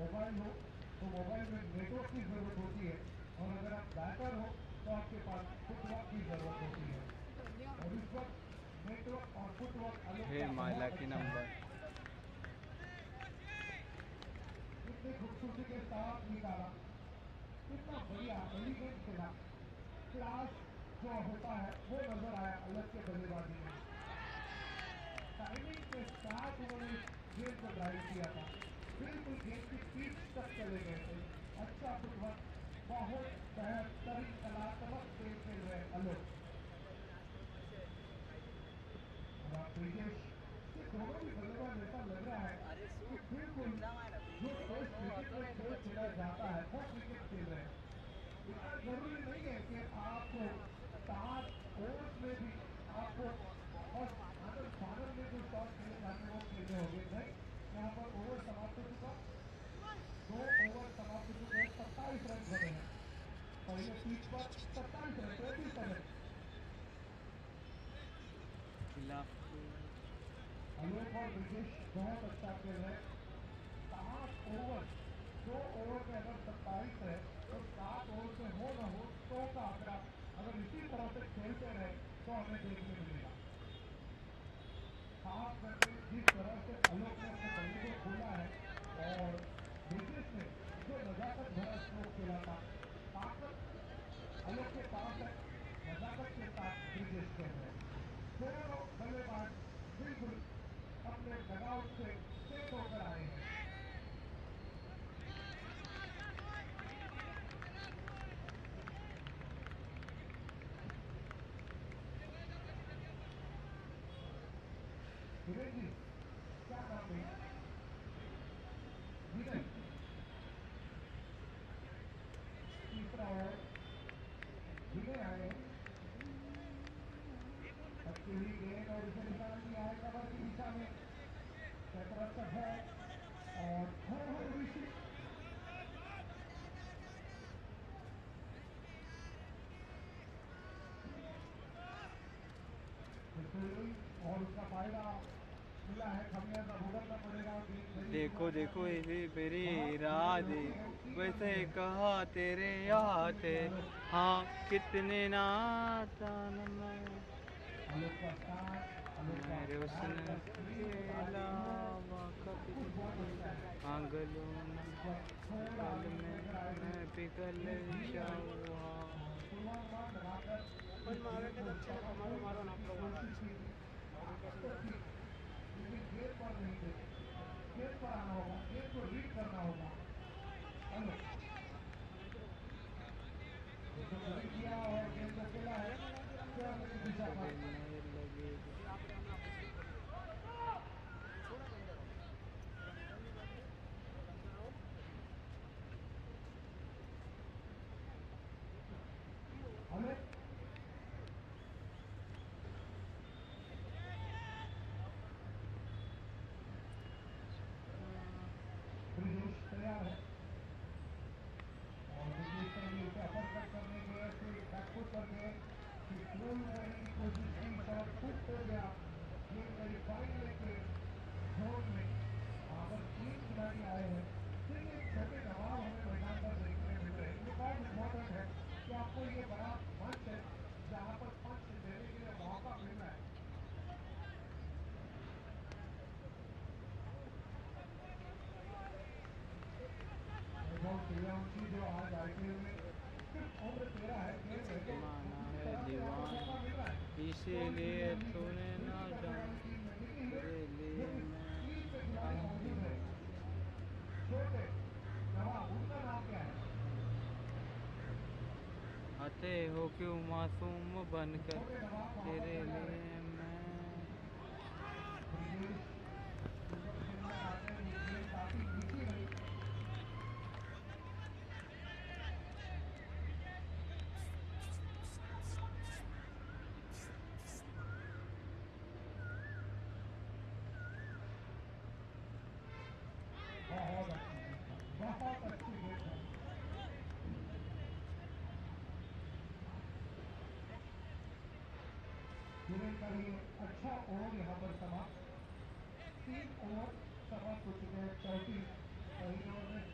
Mobile हो तो mobile में नेटवर्क की ज़रूरत होती है, और अगर आप बैटर हो तो आपके पास फुटवर्क की ज़रूरत होती है। और इस वक्त नेटवर्क और फुटवर्क आलोक हे का माला बहुत की अच्छा है। नंबर कितनी खूबसूरती के साथ निकाला, कितना बढ़िया एलिगेंट खेला, क्लास जो होता है वो नजर आया अलग के बल्लेबाजी में। टाइमिंग के साथ उन्होंने गेंद को ड्राइव किया था, बिल्कुल गेंद की पीच तक चले गए थे। अच्छा फुटवर्क, बहुत बेहतरीन कलात्मक खेल खेल रहे आलोक। और आप ब्रिजेश, ये दोनों भी बल्लेबाज ऐसा लग रहा है कि बिल्कुल जो टेस्ट क्रिकेट में खेल खेला जाता है वो क्रिकेट खेल रहे हैं। इतना जरूरी नहीं है कि आपको 7 ओवर्स में भी आपको बस आनंद फानंद में जो शॉट खेले जाते हैं वो खेलने होंगे, नहीं। यहाँ पर ओवर समाप्त हो चुका, 2 ओवर समाप्त हो चुके हैं, 27 रन बने हैं पहले पिच पर, 27 रन, 27। खिलाफ आलोक और ब्रिजेश बहुत अच्छा खेल रहे हैं। 7 ओवर, 2 ओवर में अगर 27 है तो 7 ओवर में हो ना हो 100 का आंकड़ा अगर इसी तरह से खेलते रहे तो हमें देखने मिलेगा। खास करके जिस तरह से आलोक ने अपने बल्ले को खोला है, और ब्रिजेश ने जो नजाकत भरा स्ट्रोक खेला था, ताकत आलोक के पास है, नजाकत के साथ ब्रिजेश खेल रहे हैं। दोनों बल्लेबाज बिल्कुल अपने डगआउट से सेट होकर आए हैं। विनय जी, क्या नाम है? विनय, तीसरा ओवर विनय आए हैं। अच्छी हुई गेंद और इसे निकाल दिया है कवर की दिशा में, चतरस्थ है और ऋषि और उसका फायदा मिला है, खमियाजा भुगतना पड़ेगा। देखो देखो ये मेरी इरादे वैसे कहा तेरे आते हाँ कितने नादान आलोक का स्टार्ट, आलोक का मेरे उसने के अलावा कभी बहुत अच्छा है। आंगलों इस वक्त थोड़ा गल आगे में लेकर आए थे, मैं पिघल गेंद धीरे आई जाऊँ और पूर्वानुमान लगाकर इस गेंद को समाप्त करने की कोशिश की थी, ताकत तो थी लेकिन गेंद पर नहीं थे। गेंद पर आना होगा, गेंद को रीड करना होगा। हेलो, उसको रीड किया और गेंद को खेला है चौके की दिशा पर। लगे हेलो, ब्रिजेश तैयार है और ब्रिजेश ने भी उसे अपर कट करने गए, फिर बैकफुट पर गए, फिर थ्रो करने की कोशिश की, शॉट हुक हो गया। गेंद करीब फाइन लेके जोन में, वहां पर 3 खिलाड़ी आए हैं। देखिए, छोटे नवाब हमें मैदान पर देखने मिल रहे हैं, ये बहुत इंपॉर्टेंट है कि आपको ये बड़ा मंच है जहां पर पंच देने के लिए मौका मिल रहा है। वैभव सूर्यवंशी जो आज आईपीएल में सिर्फ उम्र 13 है, खेल रहे, तो माना किस है तरह से यहाँ पर दीवाना मौका मिल रहा है। स्टोन इसीलिए प्रीमियर लीग तूने में ना दिल्ली करने जाना वाली टीम में निकी है, तेरे जो लिए कि मैं 30 के खिलाड़ी काफी मौजूद है। हूँ छोटे नवाब, उनका नाम क्या है? आते हो क्यों मासूम बनकर छोटे नवाब वहां पर तेरे तैयार है। लिए मैं ब्रिजेश इस वक्त खेलने आते हैं, ये गेंद काफी नीची रही। बहुत अच्छी गेंद था, बहुत अच्छी गेंद था। विनय का ये अच्छा ओवर यहाँ पर समाप्त। 3 ओवर समाप्त हो चुके हैं, 34 पहले ओवर में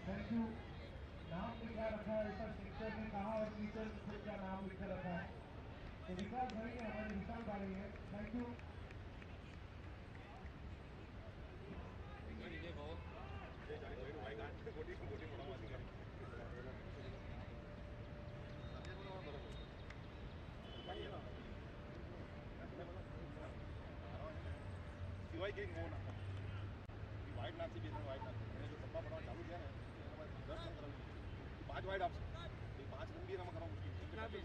थैंक यू। नाम भी क्या रखा है ऊपर टीचर ने कहा और टीचर ने खुद का नाम लिख कर रखा है। तो विकास भाई है, हमारे विशाल भाई है, थैंक यू। સિવાય કંઈક બહુ ના વાઇડ નાખી બે વાઇડ નાખી અને જો પપ્પા પડવા ચાલુ થયા ને એમાં 10 રન કરાવી 5 વાઇડ આપશે એ 5 રન भी रन करना मुश्किल कितना भी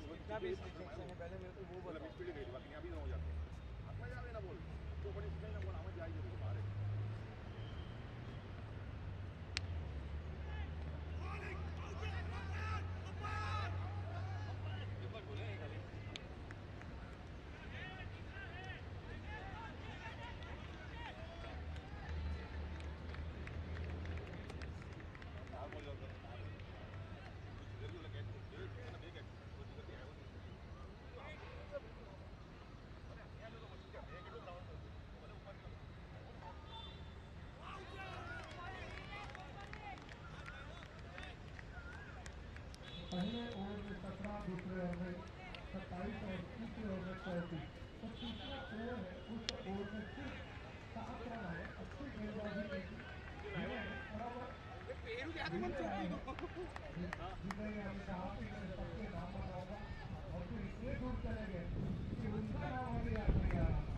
सेक्शन है पहले मेरे को वो मतलब बताओ। मिस फील्ड गई बाकी यहाँ भी रन हो जाते हैं हाथ में जावे ना बॉल जो बड़ी सिंगल ना बॉल आवाज जाएगी तो बाहर है पहले ओवर में 17, दूसरे ओवर में 27 और तीसरे ओवर में 34। तो तीसरा ओवर है, उस ओवर में सिर्फ 7 रन आए। अच्छी गेंदबाजी की थी, बराबर जितने हमने कहा कि मैं सबके नाम बताऊंगा और फिर इतने दूर चले गए कि उनका नाम अभी याद नहीं आ रहा था।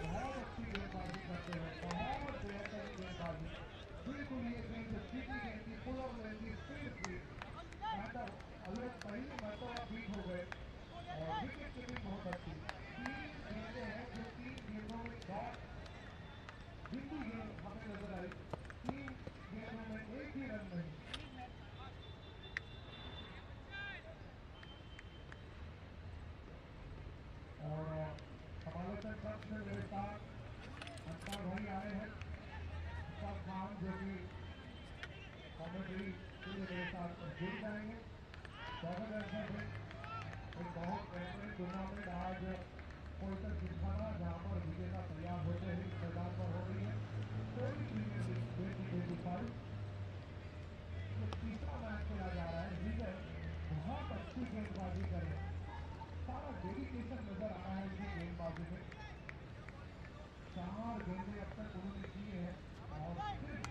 बहुत अच्छी गेंदबाजी करते हैं, बहुत बेहतरीन गेंदबाजी। बिल्कुल ये गेंद सीधी गेंद थी, फुल ऑफ गेंद थी, स्पीड थी। बैटर अलग पहली मरतबा बीट हो गए और विकेट कीपिंग बहुत अच्छी। 3 गेंदें हैं जो 3 गेंदों में डॉट बिंदी गेंद हमें नजर आई। 3 गेंदों में एक भी रन नहीं। और समालोचन कक्ष में मेरे साथ अंतर भाई आए हैं, सब खान जो कि कॉमेडी के लिए मेरे साथ जुड़ जाएंगे। स्वागत है अंतर भाई। एक बहुत बेहतरीन टूर्नामेंट आज कोलकाता जिमखाना जहाँ पर विजेता तैयार होते ही मैदान पर हो रही है। कोई प्रीमियर लीग 2025 ये तीसरा मैच खेला जा रहा है। विजय बहुत अच्छी गेंदबाजी करे, सारा डेडिकेशन नजर आ रहा है इनकी गेंदबाजी में। 4 गेंदें अब तक उन्होंने किए हैं और सिर्फ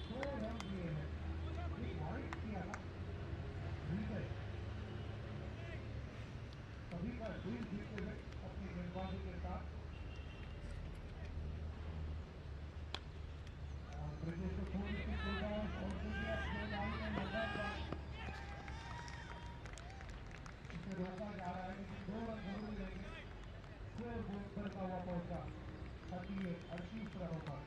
2 रन दिए हैं। एक वाइड किया ना विजय, सभी का दिल जीते हुए अपनी गेंदबाजी के साथ। और ब्रिजेश को थोड़ी सी गुलबाज और दूसरा गेंदबाजी में मैदान पर इसे रोका जा रहा है, लेकिन 2 रन जरूर लेंगे। स्कोर बोर्ड पर का हुआ पहुंचा 38 रनों पर।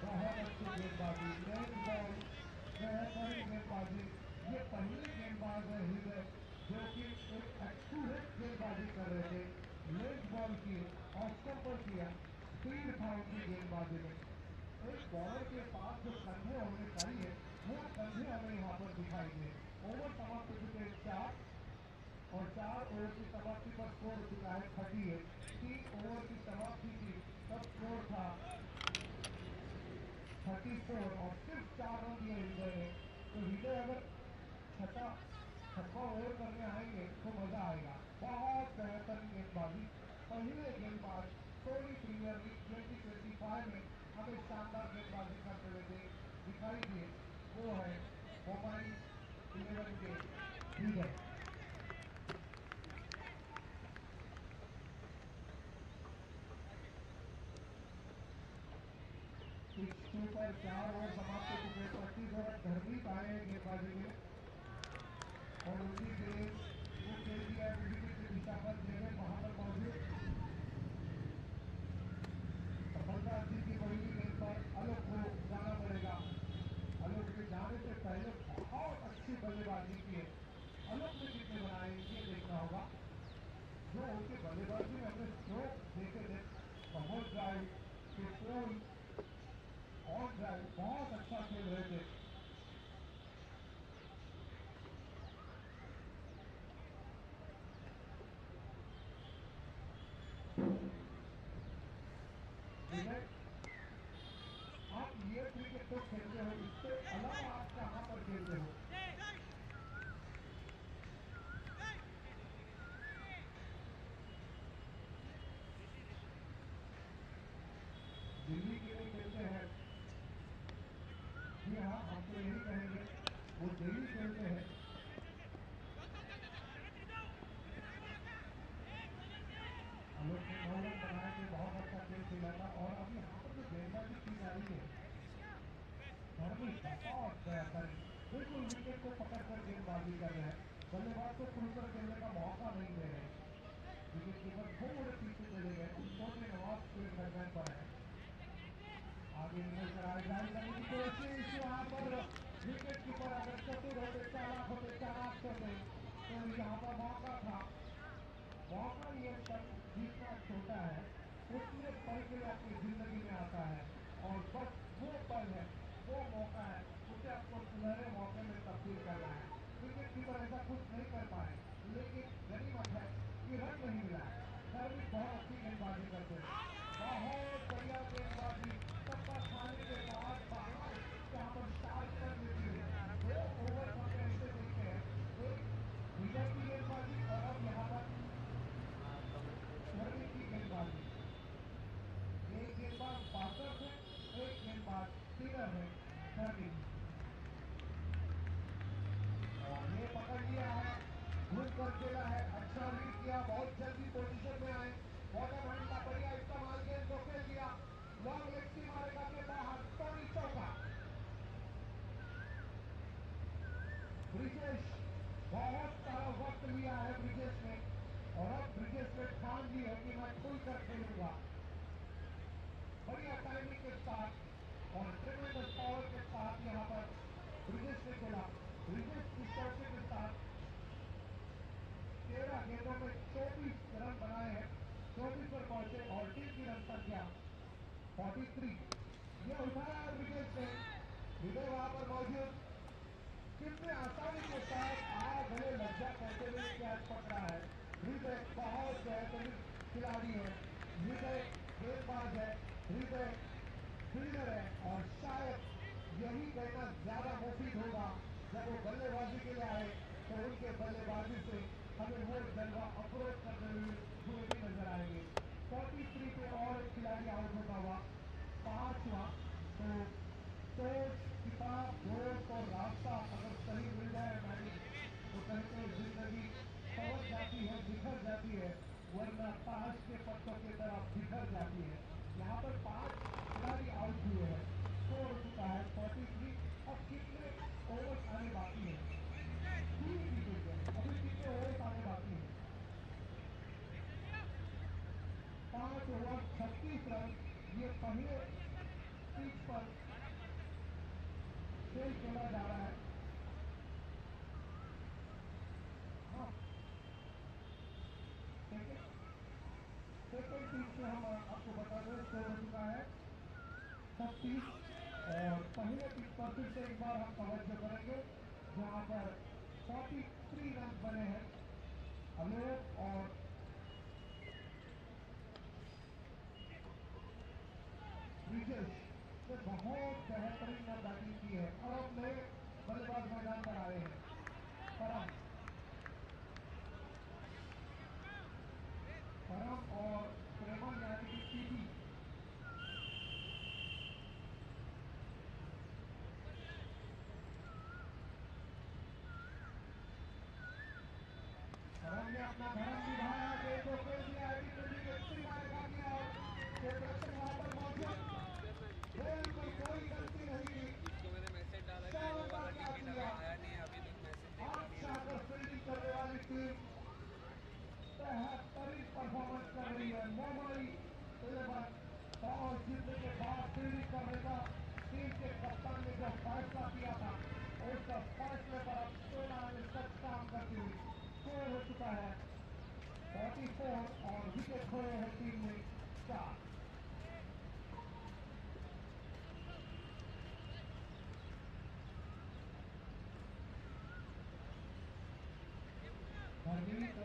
बहुत अच्छी गेंदबाजी, लेग बॉल, बेहतरीन गेंदबाजी। ये पहले गेंदबाज है हृदय जो कि एक एक्यूरेट गेंदबाजी कर रहे थे। लेग बॉल किए, ऑफ स्टंप पर किया, स्पीड था उनकी गेंदबाजी में। एक बॉलर के पास जो कंधे होने चाहिए वो कंधे हमें यहाँ पर दिखाई दिए। ओवर समाप्त हो चुके हैं 4 और 4 ओवर की समाप्ति पर स्कोर हो चुका है 38। 3 ओवर की समाप्ति थी तब स्कोर था 34 और सिर्फ 4 रन दिए हृदय ने। तो हृदय अगर छठा ओवर करने आएंगे तो मजा आएगा। बहुत बेहतरीन गेंदबाजी, पहले गेंदबाज कोहली प्रीमियर लीग 2025 में हमें शानदार गेंदबाजी करते हुए दिखाई दिए, वो है मुंबई 11 के हृदय। इसके ऊपर 4 ओवर समाप्त हो चुके। 25 ओवर धर्मीत आए हैं गेंदबाजी में और उनकी गेंद वो खेल दिया है विकेट की दिशा पर। जगह वहां पर मौजूद सफलता अर्जित की पहली गेंद पर आलोक को जाना पड़ेगा। आलोक के जाने से पहले बहुत अच्छी बल्लेबाजी की है। आलोक ने कितने बनाए ये देखना होगा, जो उनके बल्लेबाजी में अपने स्ट्रोक देखे थे, कवर ड्राइव के पोल ऑन ड्राइव बहुत अच्छा खेल रहे थे। आप ये क्रिकेट तो खेलते हो, इससे अलावा आप कहाँ पर खेलते हो? दिल्ली के लिए खेलते हैं? जी हाँ, हम तो यही कहेंगे, वो दिल्ली खेलते हैं। आलोक ने 9 रन बनाए थे, बहुत अच्छा खेल खेला था। और अभी यहाँ पर जो गेंदबाजी की जा रही है धर्मिष्ठा बहुत बेहतरीन, बिल्कुल विकेट को पकड़कर गेंदबाजी कर रहे हैं, बल्लेबाज को खुलकर खेलने का मौका नहीं दे रहे। विकेट कीपर थोड़े पीछे चले गए, उन्होंने नवाज को एक रन पर है। आगे निकल कर आए, ड्राइव करने की कोशिश, यहाँ पर विकेट कीपर अगर चतुर होते, चालाक होते, चालाक होते तो यहाँ पर मौका था। मौका ये सब जितना छोटा है उतने पल के लिए आपकी जिंदगी में आता है, और बस वो पल है, वो मौका है, उसे आपको सुनहरे मौके में तब्दील करना है। विकेट कीपर ऐसा कुछ नहीं कर पाए, लेकिन गनीमत है कि रन नहीं मिला है। सर्विस बहुत अच्छी गेंदबाजी करते हैं, बहुत बढ़िया गेंदबाजी, टप्पा खाने के बाद बाहर जहाँ पर स्टार्ट कर देती है। 2 ओवर हमने ऐसे देखे हैं, एक विजय की गेंदबाजी और अब यहाँ पर धर्मी की गेंदबाजी। एक गेंदबाज पार्टनर है, एक गेंदबाज स्पिनर है धर्मी। और ये पकड़ लिया है, घूम कर खेला है, अच्छा रीड किया, बहुत जल्दी पोजीशन में आए, बॉटम हैंड का बढ़िया इस्तेमाल, गेंद को खेल दिया, लॉन्ग लेग की मारेगा के बाहर, टोनी चौका। ब्रिजेश, बहुत सारा वक्त लिया है ब्रिजेश ने, और अब ब्रिजेश ने ठान ली है कि मैं खुलकर खेलूंगा। बढ़िया टाइमिंग के साथ और ट्रेमेंडस पावर के साथ यहाँ पर ब्रिजेश ने खेला। ब्रिजेश इस चौके के साथ 13 गेंदों में 24 रन बनाए हैं, 24 पर पहुंचे और टीम की रन संख्या 43। ये उठाया ब्रिजेश ने, विजय वहां पर मौजूद, कितने आसानी के साथ गले लग जा कहते हुए कैच पकड़ा है। हृदय बहुत बेहतरीन खिलाड़ी है, हृदय गेंदबाज है, हृदय फील्डर है, और शायद यही कहना ज्यादा मुफीद होगा जब वो बल्लेबाजी के लिए आए तो उनके बल्लेबाजी से हमें वो जलवा अप्रोच करते हुए भी नजर आएंगे। 43 पे और एक खिलाड़ी आउट होता हुआ, 5वां। तो सोच, किताब, दोस्त और रास्ता अगर सही मिल जाए मैंने, तो कहते हैं जिंदगी पलट जाती है, बिखर जाती है, वरना ताश के पत्तों की तरह बिखर जाती है। यहाँ पर 5 खिलाड़ी आउट हुए हैं, स्कोर हो चुका है 43। अब कितने ओवर आने बाकी है? 3 विकेट है, अभी कितने ओवर आने बाकी है? 5 ओवर 36 रन। ये पहले पिच पर खेल खेला जा रहा है। हाँ, सेकेंड पिच पे हम आपको बता दें स्कोर हो चुका है 36। और पहले पिच पर फिर से एक बार हम तवज्जो करेंगे, जहां पर 43 रन बने हैं। आलोक और ब्रिजेश ने बहुत बेहतरीन बैटिंग की है, और अब नए बल्लेबाज मैदान पर आए हैं। परम और प्रेमन यानी कि पीटी। परम ने अपना धर्म निभाया, गेंद को खेल दिया, मारेगा किया, और चेतन वहां पर मौजूद, बिल्कुल कोई गलती नहीं की। जिसको मैंने मैसेज डाला कि वो वाला टिकट अभी आया नहीं, अभी तक मैसेज देखा नहीं है अच्छा फील्डिंग करने वाली टीम बेहतरीन परफॉर्मेंस कर रही है। मोहम्मद 11 टॉस जीतने के बाद फील्डिंग करने का टीम के कप्तान ने जो फैसला किया था, उसका फैसले पर अब 16 ने सच काम करती हुई स्कोर हो चुका है 4। हरजीत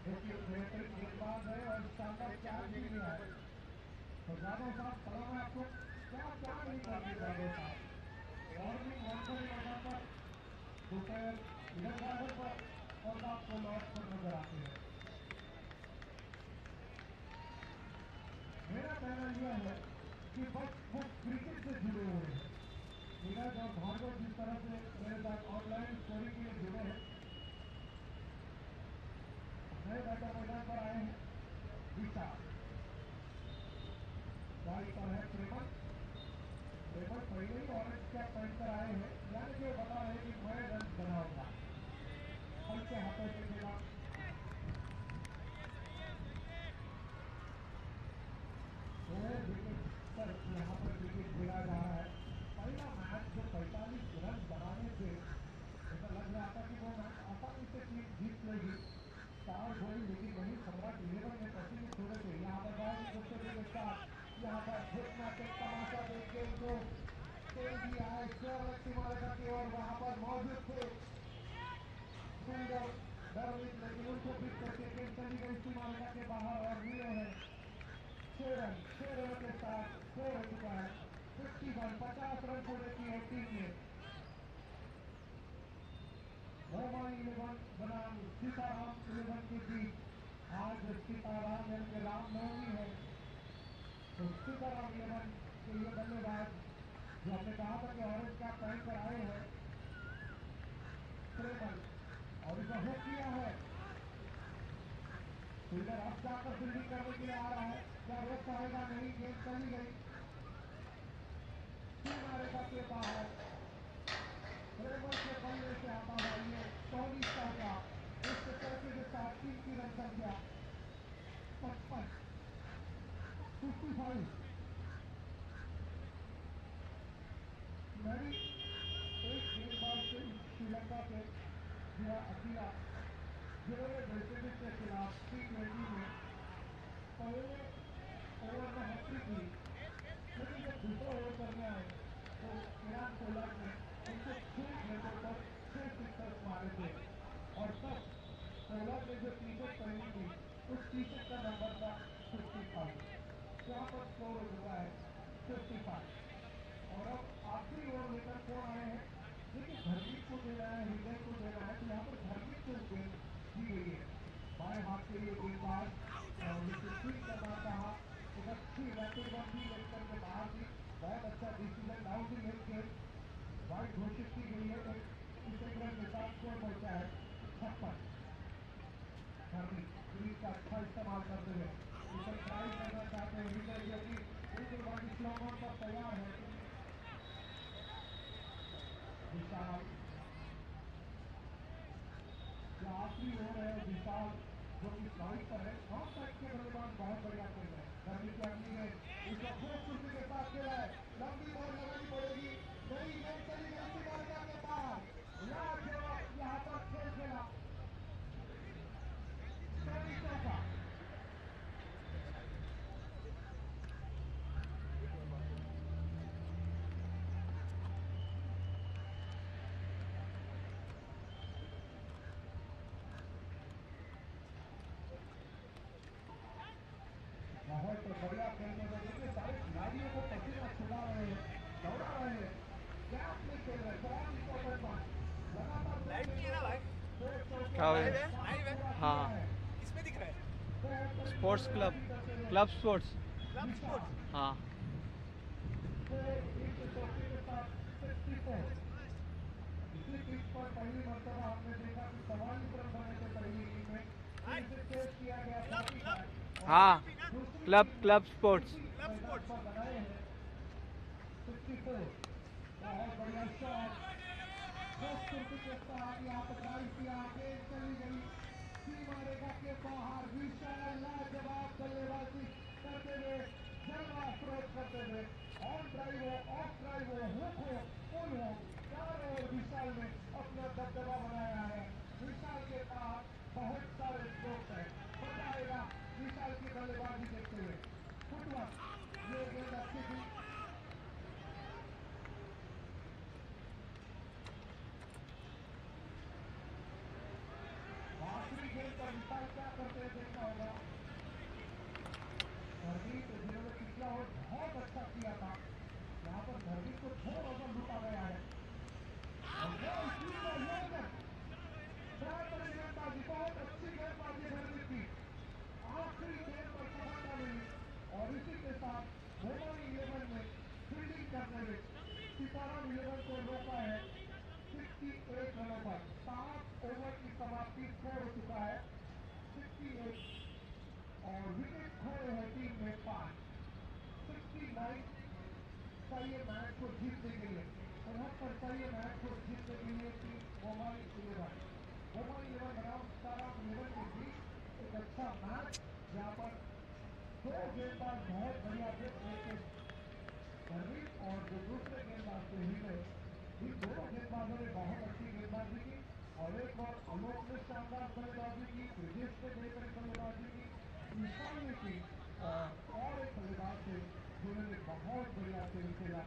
देखिए बेहतरीन गेंदबाज है और शानदार चाल भी है। तो जादव साहब सलाम है आपको, क्या क्या नहीं कर दिए जादव साहब। वार्निंग वार्निंग लगा पर दोपहर इधर ड्राइवर पर और आपको लॉस पर नजर आते हैं। मेरा कहना यह है कि बस वो क्रिकेट से जुड़े हुए हैं। नीरज और भार्गव जिस तरह से मेरे साथ ऑनलाइन स्टोरी के लिए जुड़े हैं, नए बैटर मैदान पर आए हैं। विशाल गाड़ी पर है प्रेमल, प्रेमल पहले ही ऑरेंज कैप पहन कर आए हैं, यानी कि बता रहे कि मैं रन बनाऊंगा। हल्के हाथों से खेला, विकेट पर यहाँ पर विकेट खेला जा रहा है। पहला मैच जो 45 रन बनाने से ऐसा लग रहा था कि वो मैच आसानी से टीम जीत लेगी, 4 गोल, लेकिन वही सम्राट 11 में पसीने छोड़े थे। यहाँ पर बहुत खूबसूरती के साथ यहाँ पर घुटना के तमाशा देख गेंद को खेल दिया है शोरक्षी मालिका की ओर। वहाँ पर मौजूद थे फील्डर डरविन, लेकिन उनको बीट करके गेंद चली गई सीमारेखा के बाहर और लिए है 6 रन के साथ स्कोर हो चुका है 51। 50 रन पूरे किए हैं टीम ने। मोबाइल 11 बनाम सीताराम 11 के बीच आज सीताराम यानी कि रामनवमी है, तो सीताराम 11 के ये बल्लेबाज जो हमने कहा था कि ऑरेंज कैप पहन कर आए हैं प्रेमल, और इसे हुक किया है। फील्डर अब जाकर फील्डिंग करने के लिए आ रहा है, क्या रोक पाएगा? नहीं, गेंद चली गई सीमारेखा के बाहर। प्रेमल के बल्ले से आता हुआ ये 24 का इस चौके के साथ टीम की रन संख्या 55। मैंने एक गेंदबाज से श्रीलंका के दिया अकीला, जिन्होंने वेस्टइंडीज के खिलाफ T20 में पहले ओवर में हैट्रिक ली, लेकिन जब दूसरा ओवर करने आए तो ईरान पोलार्ड ने उनको 6 गेंदों पर 6 सिक्सर्स मारे थे, और तब पोलार्ड ने जो टी शर्ट पहनी थी उस टी शर्ट का नंबर था 55। यहाँ पर स्कोर हो चुका है 55। और अब आखिरी ओवर लेकर कौन आए हैं? देखिए धर्मीत को देना है, हृदय को देना है, तो यहाँ पर धर्मीत को गेंद दी गई है। बाएं हाथ के लिए गेंदबाज जिससे स्विंग करना चाहा, एक अच्छी रैपिड वन भी लेग करके बाहर थी, बहुत अच्छा डिसीजन। डाउन दी लेग गेंद वाइड घोषित की गई है, इस एक रन के साथ स्कोर पहुंचा है 56। धर्मीत क्रीज का अच्छा इस्तेमाल करते हुए इसे ट्राई करना चाहते हैं हृदय, जो कि बिल्कुल बड़ी स्लोगन पर तैयार है। विशाल जो आखिरी ओवर है, विशाल जो कि साइड पर है, नॉर्थ साइड के बल्लेबाज बहुत बढ़िया खेल रहे हैं। धर्मी की अगली गेंद इसको खूबसूरती के साथ खेला है, लंबी बॉल लगानी पड़ेगी, नई गेंद चली गई सीमारेखा के पार। लाजवाब यहाँ पर खेल खेला टोनी चौका। बहुत बढ़िया खेलते हुए देखिए सारे खिलाड़ियों को पसीना छुड़ा रहे हैं, दौड़ा रहे हैं, गैप में खेल रहे हैं, बहुत इंपॉर्टेंट बात। लगातार लाइट नहीं है ना भाई? क्या हो लाइव गया? है? लाइव है? हाँ, किसमें दिख रहा है? Sports club, club sports. Club sports. हाँ, इस चौके के साथ 64। इसी पिच पर पहली मर्तबा हमने देखा कि 44 रन बने थे पहली इनिंग में, फिर इसे चेस किया गया 45 हाँ, और दूसरी क्लब स्पोर्ट्स। क्लब मैदान स्पोर्ट्स। पर बनाए हैं 64। बहुत बढ़िया शॉट, खूबसूरती के साथ यहाँ पर ड्राइव किया, गेंद चली गई सीमारेखा के बाहर। विशाल लाजवाब बल्लेबाजी करते हुए, जलवा अप्रोच करते हुए, ऑन ड्राइव हो, ऑफ ड्राइव हो, हुक हो, पुल हो, चारों ओर विशाल ने अपना दबदबा बनाया है। विशाल के पास बहुत सारे स्ट्रोक्स हैं, मजा आएगा विशाल की बल्लेबाजी देखते हुए। अच्छी थी। आखिरी गेंद पर विशाल क्या करते हैं देखना होगा। हरदीप जिन्होंने पिछला ओवर बहुत अच्छा किया था, यहाँ पर हरदीप को थोड़ा सा लूटा गया है। और वो इसी का योगदान बराबर गेंदबाजी, बहुत अच्छी गेंदबाजी हरदीप की। आखिरी गेंद पर सफलता मिली और इसी के साथ मुंबई 11 ने फील्डिंग करने में सितारा 11 को रोका है 68 रनों पर। 7 ओवर की समाप्ति स्कोर हो चुका है 68 और विकेट खोए हैं टीम में 5। 69 चाहिए मैच को जीतने के लिए, 69 चाहिए मैच को जीतने के लिए टीम मुंबई 11 बनाम सितारा 11 के बीच एक अच्छा मैच, जहाँ पर दो गेंदबाज बहुत बढ़िया थे, हरदीप और जो दूसरे गेंदबाज थे हीरे, इन दोनों गेंदबाजों ने बहुत अच्छी गेंदबाजी की। और एक और आलोक ने शानदार बल्लेबाजी की, ब्रिजेश ने बेहतर बल्लेबाजी की, विशाल ने की और एक बल्लेबाज थे जिन्होंने बहुत बढ़िया खेल खेला।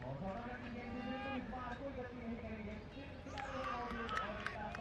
और सौरभ की गेंद दूसरे को इस बार कोई गलती नहीं करेंगे, सिर्फ खिलाड़ी है मौजूद और एक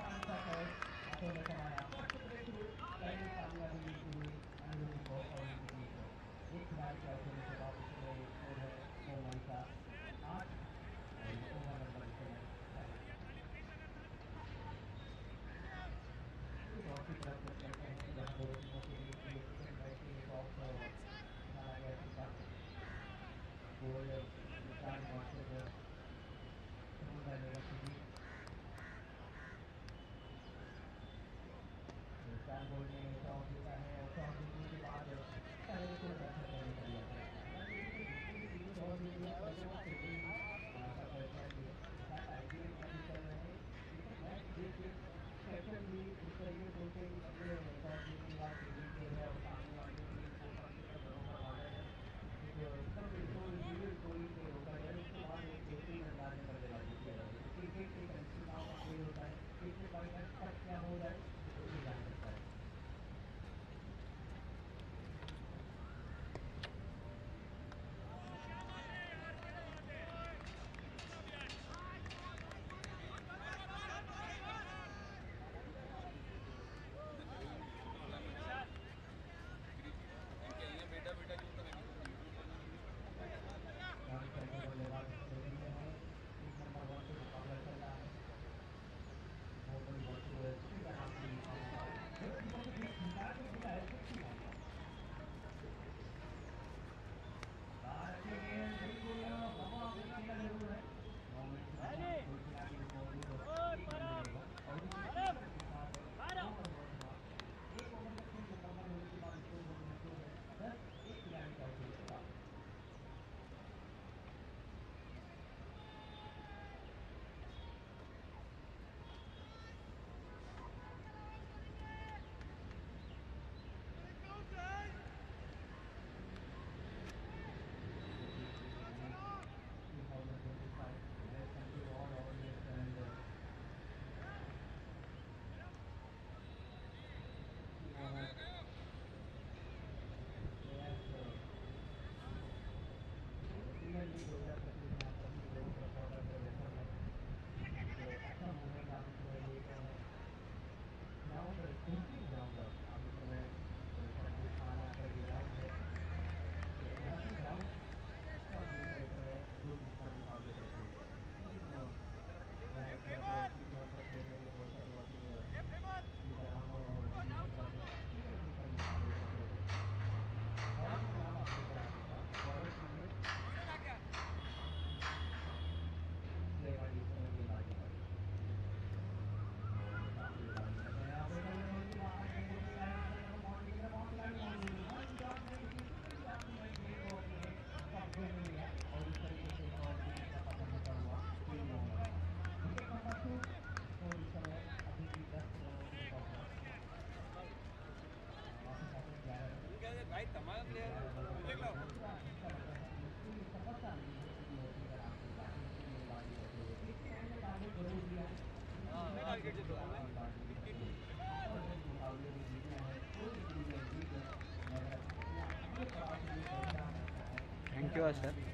थैंक यू सर।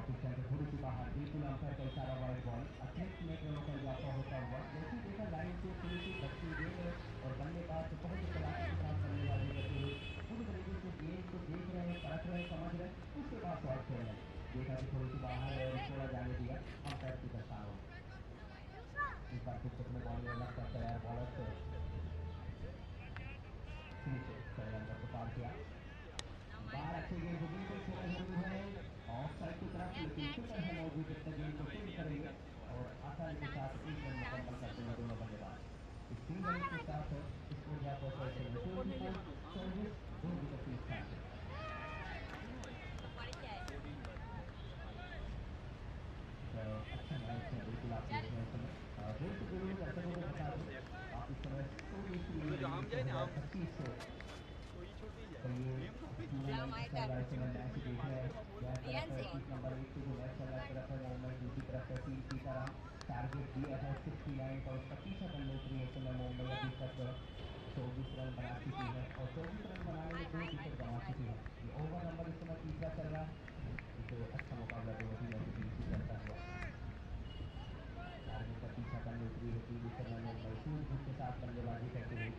और पिछले से थोड़ी सी बाहर बिल्कुल अंतर कई सारा वाइड बॉल अतिरिक्त में रनों पर इजाफा होता हुआ जैसे देखा लाइन से थोड़ी सी बच्ची गेंद और बल्लेबाज बहुत ही कलाकारी के साथ बल्लेबाजी करते हुए पूरी तरीके से गेंद को देख रहे हैं, परख रहे हैं, समझ रहे हैं, उसके बाद शॉट खेल रहे हैं। देखा कि थोड़ी सी बाहर है और थोड़ा जाने दिया अंपायर की दर्शाओ। इस बार फिर कितने बॉल में लगता तैयार बॉलर से नीचे चले अंदर को पार किया। बाहर अच्छी गेंद को बिल्कुल खेला जरूर है ऑफ साइड की तरफ, लेकिन फिक्र है मौजूद इतना गेंद को फील्ड करेंगे और आसानी के साथ एक रन मुकम्मल करते हैं दोनों बल्लेबाज। इस 3 रन के साथ स्कोर जाता है 24 2 विकेट की स्थान पे। अच्छा मैच है बिल्कुल आप देख रहे हैं इस समय। देश से जुड़े हुए दर्शकों को बता दूं आप इस समय 2025 टारगेट दिया है 69 का, उसका पीछा करने उतरी है समय मुंबई अभी तक 24 रन बना चुकी है और 24 रन बनाने में 2 विकेट गंवा चुकी है। ये ओवर नंबर इस समय तीसरा चल रहा है, तो अच्छा मुकाबला दोनों टीमों के बीच ही चलता हुआ टारगेट का पीछा करने उतरी है टीम इस समय मुंबई सूझबूझ के साथ बल्लेबाजी करती हुई।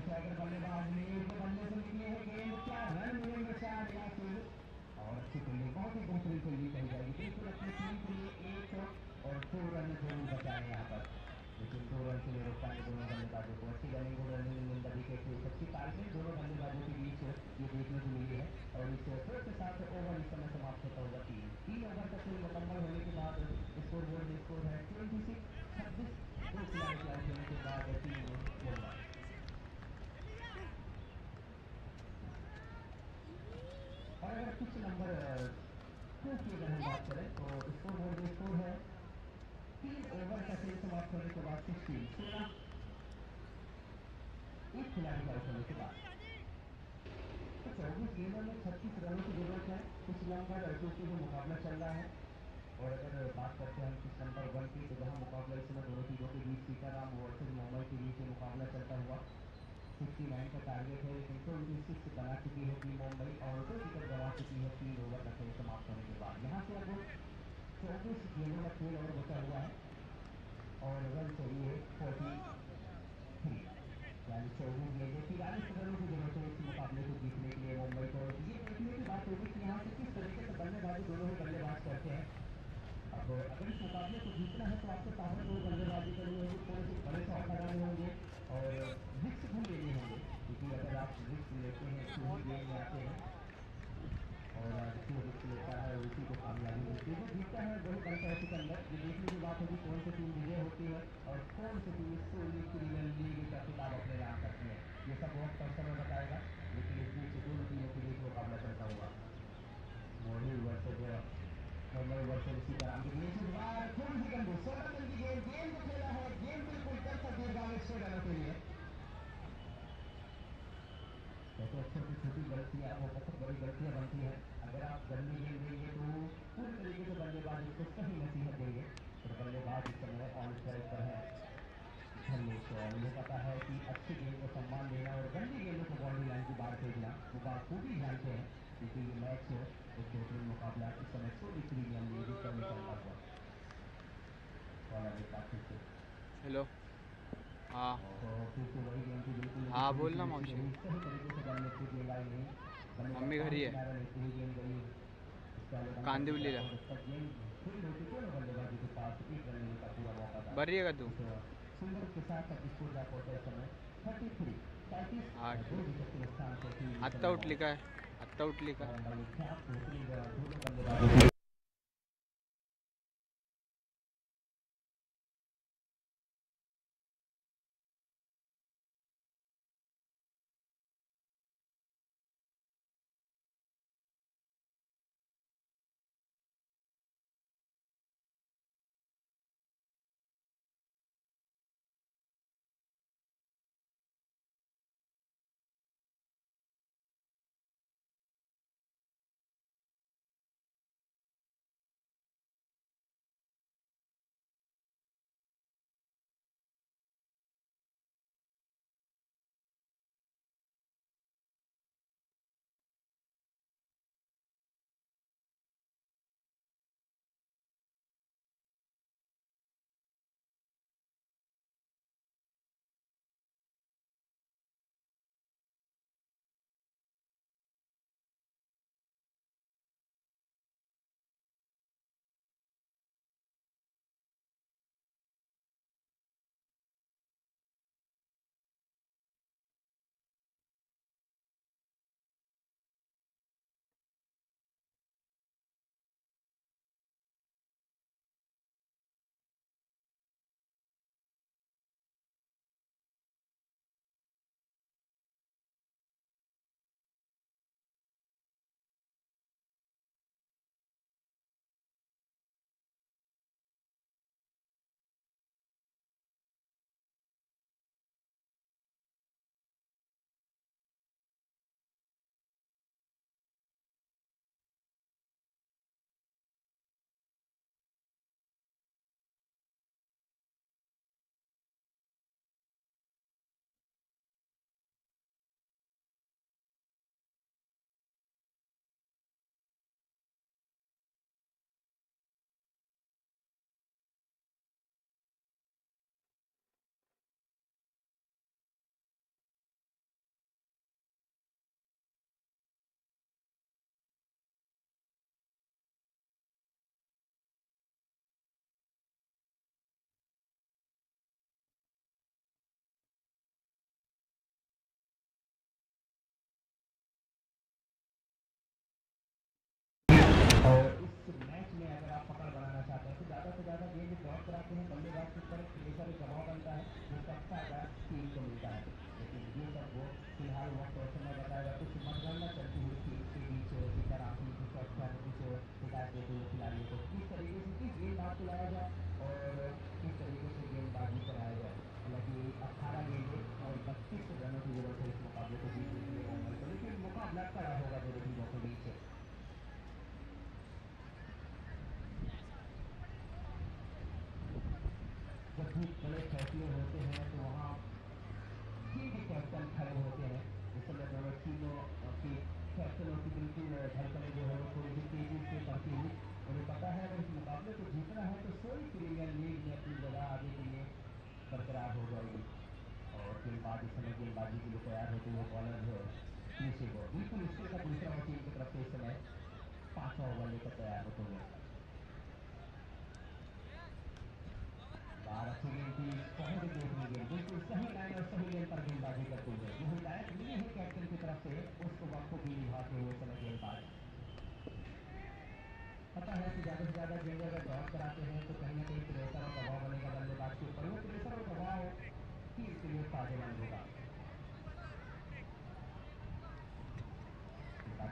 अगर बल्लेबाज ने एक बल्ले से निकले हैं गेंद, क्या रन मिलेंगे 4 या फिर और अच्छी फील्डिंग, बहुत ही बेहतरीन फील्डिंग कही जाएगी। बिल्कुल अपनी टीम के लिए 1 और 2 रन जरूर बचाए यहाँ पर, लेकिन 2 रन के लिए रोक पाएंगे दोनों बल्लेबाजों को। अच्छी रनिंग और रनिंग इन द विकेट, अच्छी तालमेल दोनों बल्लेबाजों के बीच ये देखने को मिली है और इस स्कोर के साथ ओवर इस समय समाप्त होता होगा। 3 ओवर का खेल मुकम्मल होने के बाद स्कोर बोर्ड में स्कोर है 26 26, 2 खिलाड़ी के आउट होने के बाद टीम मुंबई। और अगर पिच नंबर 2 की अगर हम बात करें तो स्कोर बोर्ड में स्कोर है 3 ओवर का खेल समाप्त होने के बाद 16 एक खिलाड़ी का आउट होने के बाद। तो 24 गेंदों में 36 रनों की जरूरत है। पिच नंबर 2 के जो मुकाबला चल रहा है और अगर बात करते हैं हम पिच नंबर 1 की, तो जहां मुकाबला इस समय दोनों टीमों के बीच सीताराम वर्सेज मुंबई के बीच मुकाबला चलता हुआ 69 का टारगेट है, लेकिन 26 बना चुकी है टीम मुंबई और 2 विकेट गंवा चुकी है 3 ओवर का खेल समाप्त होने के बाद। यहाँ से अब 24 गेंदों का खेल और बचा हुआ है और रन चाहिए 43, यानी 24 गेंदें 43 रनों की जरूरत है इस मुकाबले को जीतने के लिए मुंबई को। ये देखने की बात होगी कि यहाँ से किस तरीके से बल्लेबाजी दोनों ही बल्लेबाज करते हैं। अब अगर इस मुकाबले को जीतना है तो आपको ताबड़तोड़ बल्लेबाजी करनी होगी, थोड़े से बड़े शॉट लगाने होंगे और रिस्क भी लेने होंगे, क्योंकि अगर आप रिस्क लेते हैं तो ही गेम में आते हैं और जो रिस्क लेता है उसी को कामयाबी मिलती है। जो जीतता है वही बनता है सिकंदर। ये देखने की बात होगी कौन सी टीम विजय होती है और कौन सी टीम इस प्रीमियर लीग का खिताब अपने नाम करती है, ये सब वक्त और समय बताएगा। लेकिन इस बीच दोनों टीमों के बीच मुकाबला चलता हुआ मुंबई वर्सेज सीताराम के बीच थोड़ी सी गंदी 16 रन की गेंद को खेला है, गेंद बिल्कुल कर सकती है 6 रनों के लिए। कहते छोटी छोटी गलतियां वो बहुत बड़ी गलतियां बनती है। अगर आप गंदी गेंद देंगे तो पूरी तरीके से बल्लेबाज उसको सही नसीहत देंगे, और बल्लेबाज इस समय ऑन स्ट्राइक पर है धर्मेश। उन्हें पता है कि अच्छी गेंद को सम्मान देना और गंदी गेंदों को बाउंड्री लाइन के बाहर भेजना वो बाखूबी जानते हैं, क्योंकि ये मैच एक बेहतरीन मुकाबला इस समय सऊदी प्रीमियर लीग में चलता हुआ। हेलो। हाँ तो फिर से वही गेंद की बिल्कुल हाँ, सही बोलना मौसी। तरीके से बल्ले पे गेंद आई नहीं, मम्मी घर ही है। किनारा लेते हुए गेंद गई कांदिवली रहा गेंद फील्ड होती है ना बल्लेबाजी के पास, एक रन लेने का पूरा मौका था। बरिएगा तू। सुंदर के साथ अब स्कोर जा पहुंचा इस समय 33 हाँ 35, 2 ठीक। विकेट के नुकसान से टीम इस आत्ता समय उठ लिखा है, आत्ता उठ लिखा है। दोनों बल्लेबाजों कि कैप्टनों की बिल्कुल धड़कनें जो है वो थोड़ी सी तेजी से बढ़ती हुई। उन्हें पता है अगर इस मुकाबले को जीतना है तो सोई प्रीमियर लीग में अपनी जगह आगे के लिए बरकरार हो जाएगी। और गेंदबाज इस समय गेंदबाजी के लिए तैयार होते हुए बॉलर पीछे को बिल्कुल उसके साथ दूसरा टीम की तरफ से इस समय 5वां ओवर लेकर तैयार होते हुए। बार अच्छी गेंद थी, बहुत ही बेहतरीन गेंद, बिल्कुल सही लाइन और सही गेंद पर गेंदबाजी करते हुए जो हिदायत मिली है कैप्टन की तरफ से उसको बखूबी निभाते हुए समय गेंदबाज। पता है कि ज़्यादा से ज़्यादा गेंद अगर ड्रॉप कराते हैं तो कहीं ना कहीं प्रेशर और दबाव बनेगा बल्लेबाज के ऊपर, वो प्रेशर और दबाव टीम के लिए फायदेमंद होगा।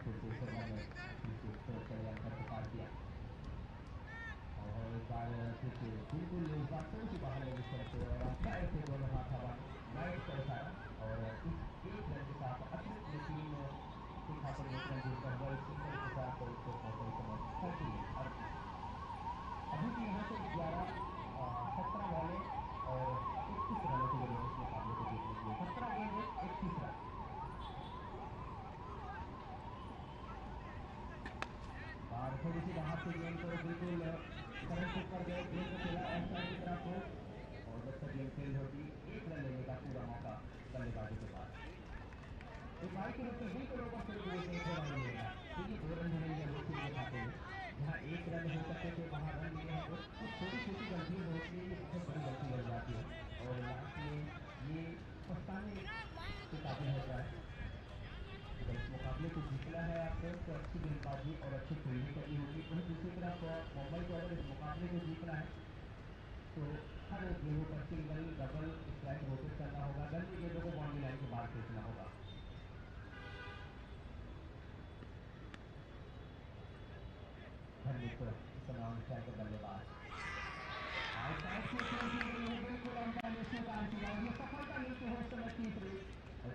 फिर से शर्मा ने चले अंतर को पार किया और एक बार फिर से बिल्कुल इस बार थोड़ी सी बाहर लगी सड़क पे और अंपायर के दोनों हाथ हवा राइट का इशारा और इस एक रन के साथ अतिरिक्त में टीम के खाते में एक रन जुड़ता हुआ इस सिंगल के साथ इसको पहुंचा इस समय 38 और अभी भी यहाँ से 17 बॉलें और 31 रनों की जरूरत इस मुकाबले को जीतने के लिए। 17 गेंद 31 रन। और थोड़ी सी बाहर से गेंद को बिल्कुल करंट ऊपर गए, गेंद को खेला ऑफ साइड की तरफ हो और जब तक गेंद फील्ड होती एक रन लेने का पूरा मौका बल्लेबाजों के पास। एक भाई के रूप में बिल्कुल ओवर से एक रन मिलेगा क्योंकि 2 रन मिलेंगे लोग के खाते में, जहाँ 1 रन हो सकते थे वहाँ रन मिले हैं तो कुछ छोटी छोटी गलतियाँ होती है, ये बहुत बड़ी गलती लग जाती है और लास्ट में ये पछताने के काबिल होता है। अगर इस मुकाबले को जीतना है आपको तो अच्छी गेंदबाजी और अच्छी फील्डिंग करनी होगी। वहीं दूसरी तरफ मुंबई को अगर इस मुकाबले को जीतना है तो हर एक गेंदों पर सिंगल डबल स्ट्राइक रोटेट करना होगा, लंबी गेंदों को बाउंड्री लाइन के बाहर फेंकना होगा। धर्मिक बल्लेबाज बिल्कुल अंपायर ने स्वीकार किया और ये सफलता मिलती है उस समय तीसरी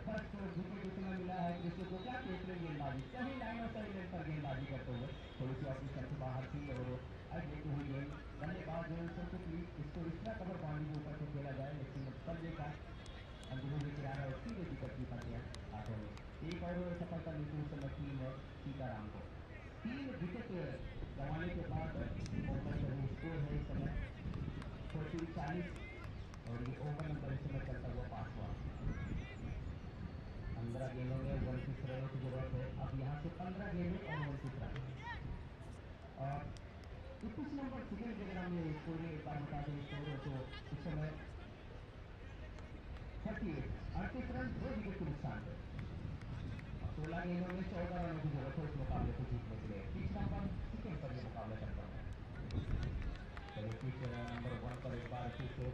फर्स्ट विकेट जितना मिला है कृष्ण को क्या तीसरी गेंदबाजी सही लाइन और सही लेन पर गेंदबाजी करते हुए थोड़ी सी अपनी से बाहर थी और आज लेते हुए गेंद बल्लेबाज जो सोचे कि इसको इतना कवर बाउंड्री के ऊपर से खेला जाए, लेकिन बल्ले का अंदरूनी किनारा और सीधे विकेट की फंसे हाथों में। एक और सफलता मिलती उस समय टीम सीताराम को। 3 विकेट गंवाने के बाद मुंबई का जो स्कोर है इस समय 40 और ये ओवर नंबर इस समय चलता हुआ 5वां। 15 गेंदों में 29 रनों की जरूरत है। अब यहाँ से 15 गेंदें और 29 रन। और 21 नंबर सेकेंड के अगर हम ये स्कोर एक बार बता दें स्कोर तो इस समय 38 रन 2 विकेट के नुकसान पे 16 गेंदों में 14 रनों की जरूरत है इस मुकाबले को जीतने के लिए। पिच नंबर सेकेंड पर यह मुकाबला चलता है। चलिए पिच नंबर 1 पर एक बार फिर से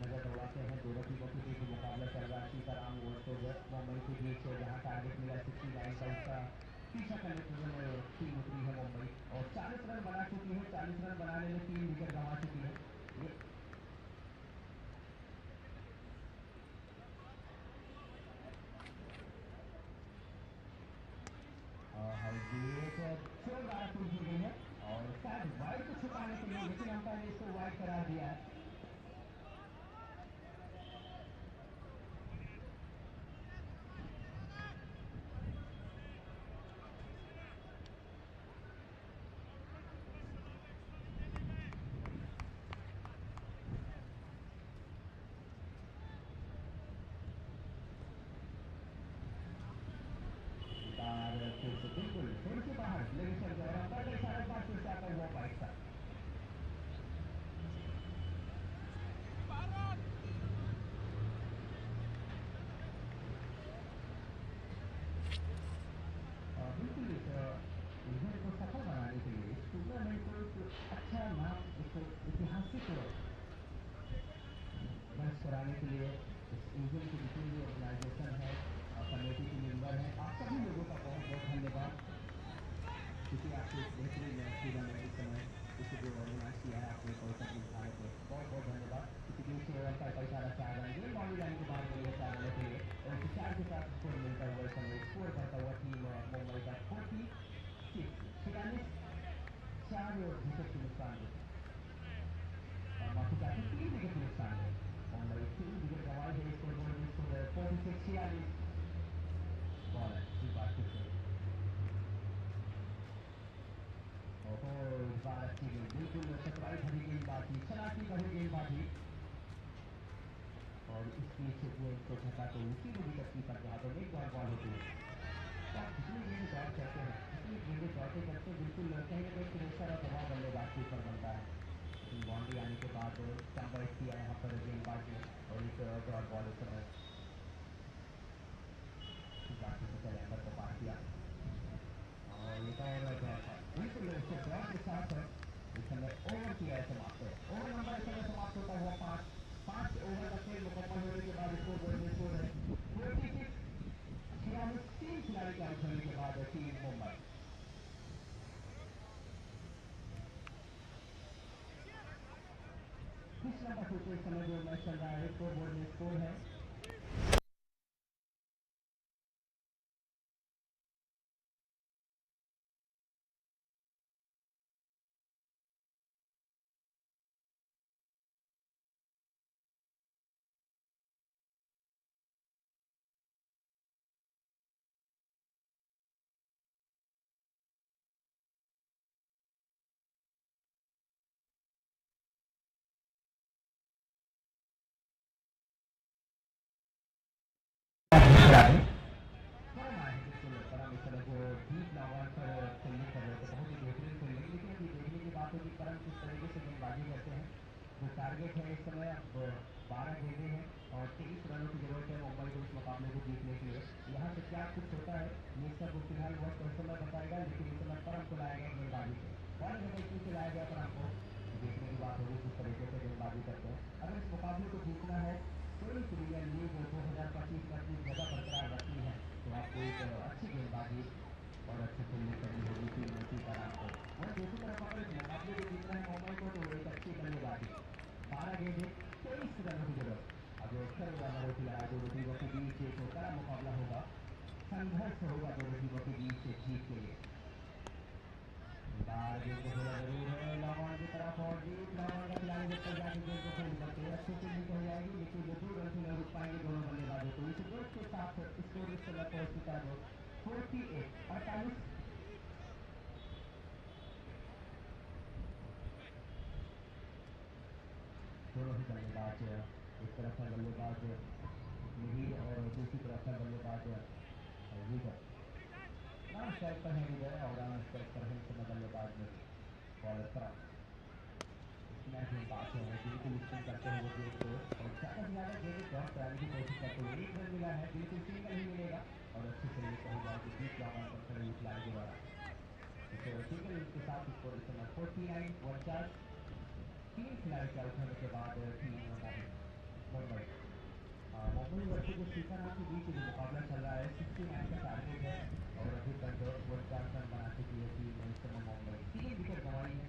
नजर दौड़ाते हैं। दोनों टीमों के बीच मुकाबला चल रहा है सीताराम वर्सेज मुंबई के बीच, जहां टारगेट मिला 69 का, उसका पीछा करने के लिए टीम उतरी है मुंबई और 40 रन बना चुकी है। 40 रन बनाने में 3 विकेट गंवा चुकी है। ये जोरदार अपील की गई है और शायद वाइड को छुपाने के लिए, लेकिन अंपायर ने इसको वाइड करार दिया है। बिल्कुल थोड़ी सी बाहर लेकिन चल गया और अंपायर का इशारा बार फिर से आता हुआ वाइड का। बिल्कुल इस इवेंट को सफल बनाने के लिए, इस टूर्नामेंट को एक अच्छा नाम, एक ऐतिहासिक दर्ज कराने के लिए इस इवेंट के जितने भी ऑर्गेनाइजेशन है और कमेटी के मेंबर हैं, आप सभी लोगों का बहुत बहुत धन्यवाद क्योंकि आपके इस बेहतरीन टूर्नामेंट इस समय इसे जो ऑर्गेनाइज किया है आपने अवसर की उठाने के बहुत बहुत धन्यवाद। क्योंकि दूसरे ओवर का इशारा 4 रन गेंद बाउंड्री लाइन के बाहर मिलेगा 4 रनों के लिए और उसे 4 के साथ स्कोर मिलता हुआ इस समय स्कोर करता हुआ टीम मुंबई का 46 4 विकेट के नुकसान में, माफी चाहते 3 विकेट के नुकसान में मुंबई 3 विकेट गंवाए उसको झटका तो उसी को विकेट कीपर के हाथों में एक डॉट बॉल होती है। तो आप जितनी गेंद डॉट करते हैं उतनी गेंदें डॉटे करते बिल्कुल कहीं ना कहीं प्रेशर और दबाव बल्लेबाज के ऊपर बनता है। लेकिन बाउंड्री आने के बाद स्टंप किया यहाँ पर गेंदबाज ने और एक डॉट बॉल इस समय अंदर को पास किया और एक और डॉट है बिल्कुल उसके डॉट के साथ इस समय ओवर किया है समाप्त। ओवर नंबर इस समय समाप्त होता हुआ 5 ओवर का खेल मुकम्मल होने के बाद स्कोर बोर्ड में स्कोर है 46। 3 खिलाड़ी के आउट होने के बाद टीम मुंबई। पिच नंबर 2 पे इस समय जो मैच चल रहा है स्कोर बोर्ड में स्कोर है टारगेट है इस समय अब 12 गेंदें हैं और 23 रनों की जरूरत है मुंबई को इस मुकाबले को जीतने के लिए। यहाँ से क्या कुछ होता है ये सब फिलहाल वक्त और समय बताएगा, लेकिन इस समय परम को लाया गया गेंदबाजी से और इसमें से लाया गया परम को देखने की बात होगी किस तरीके से गेंदबाजी करते हैं। अगर इस मुकाबले को जीतना है कोई प्रीमियर लीग 2025 में अपनी जगह बरकरार रखनी है तो आपको एक अच्छी गेंदबाजी और अच्छी फील्डिंग करनी होगी टीम सीताराम को। और दूसरी तरफ अगर इस मुकाबले को जीतना है मुंबई को तो एक अच्छी बल्लेबाजी 12 गेंदें 23 रनों की जरूरत। अब अक्सर रनों की लड़ाई दोनों टीमों के बीच एक कड़ा मुकाबला होगा, संघर्ष होगा दोनों टीमों के बीच जीत के लिए। गेंद को खेला जरूर है लॉन की तरफ और जीत लॉन का खिलाड़ी जब तक जाके गेंद को खेल सकते हैं अच्छे से जीत हो जाएगी, लेकिन जो 2 रन से नहीं रुक पाएंगे दोनों बल्लेबाजों को। इस गेंद के साथ स्कोर इस समय पहुंच चुका है 48। दोनों ही बल्लेबाज एक तरफ है बल्लेबाज मिहिर और दूसरी तरफ है बल्लेबाज रीगर। नॉन स्ट्राइक पर है रीगर और ऑन स्ट्राइक पर है इस समय बल्लेबाज बॉलर पर गेंदबाज है बिल्कुल स्पिन करते हुए गेंद को और ज़्यादा से ज़्यादा गेंद ड्रॉप कराने की कोशिश करते हुए 1 रन मिला है, बिल्कुल सिंगल ही मिलेगा और अच्छे से ये कही जाए कि 20 लॉन पर खड़े हुए खिलाड़ी के द्वारा सिंगल के साथ स्कोर इस समय 49। 3 खिलाड़ी के आउट होने के बाद टीम मुंबई मुंबई वर्सेस सीताराम के बीच जो मुकाबला चल रहा है 69 का टारगेट है और अभी तक 49 रन बना चुकी है टीम इस समय मुंबई। 3 विकेट गंवाई है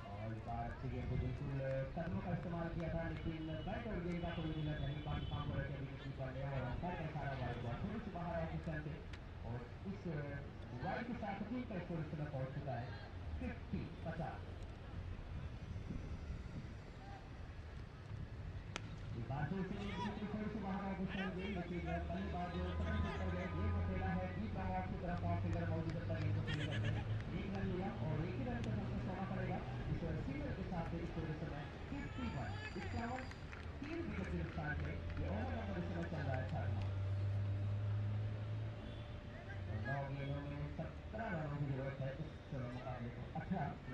और इस बार अच्छी गेंद को बिल्कुल कदमों का इस्तेमाल किया था, लेकिन बैट और गेंद का कोई मिलर नहीं। बाकी काम को रखे विकेट कीपर ने और अंपायर का इशारा वाइड बॉल थोड़ी सी बाहर आए किसान से और इस वाइड के साथ टीम का स्कोर इस समय पहुंच चुका है 50। बाजू से बिल्कुल थोड़ी सी बाहर आए किसान गेंद, लेकिन बल्लेबाज समय से ऊपर गए गेंद को खेला है डीप लॉन्ग ऑफ की तरफ ऑफ फिगर मौजूद तक गेंद को खेल करते हैं। 1 रन मिला और 1 ही रन से संतुष्ट होना पड़ेगा इस सिंगल के साथ स्कोर इस समय 51। 3 विकेट के नुकसान से ये ओवर नंबर इस समय चल रहा है 18 और 9 गेंदों में 17 रनों की जरूरत है इस मुकाबले को।